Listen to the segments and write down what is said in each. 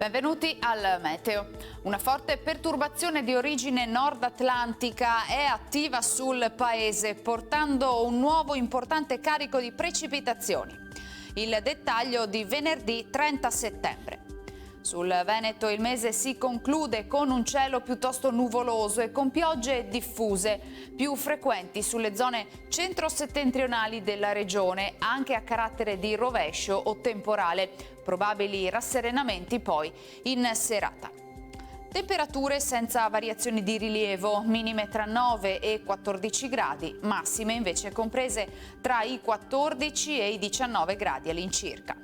Benvenuti al Meteo. Una forte perturbazione di origine nord atlantica è attiva sul paese, portando un nuovo importante carico di precipitazioni. Il dettaglio di venerdì 30 settembre. Sul Veneto il mese si conclude con un cielo piuttosto nuvoloso e con piogge diffuse, più frequenti sulle zone centro-settentrionali della regione, anche a carattere di rovescio o temporale. Probabili rasserenamenti poi in serata. Temperature senza variazioni di rilievo, minime tra 9 e 14 gradi, massime invece comprese tra i 14 e i 19 gradi all'incirca.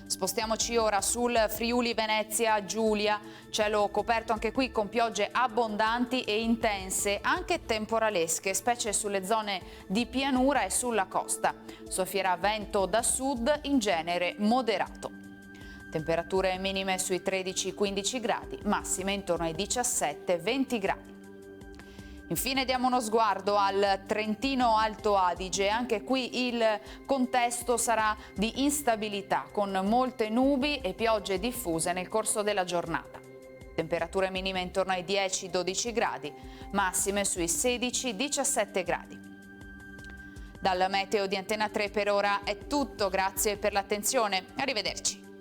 Spostiamoci ora sul Friuli Venezia Giulia, cielo coperto anche qui con piogge abbondanti e intense, anche temporalesche, specie sulle zone di pianura e sulla costa. Soffierà vento da sud, in genere moderato. Temperature minime sui 13-15 gradi, massime intorno ai 17-20 gradi. Infine diamo uno sguardo al Trentino Alto Adige, anche qui il contesto sarà di instabilità con molte nubi e piogge diffuse nel corso della giornata. Temperature minime intorno ai 10-12 gradi, massime sui 16-17 gradi. Dal meteo di Antena 3 per ora è tutto, grazie per l'attenzione, arrivederci.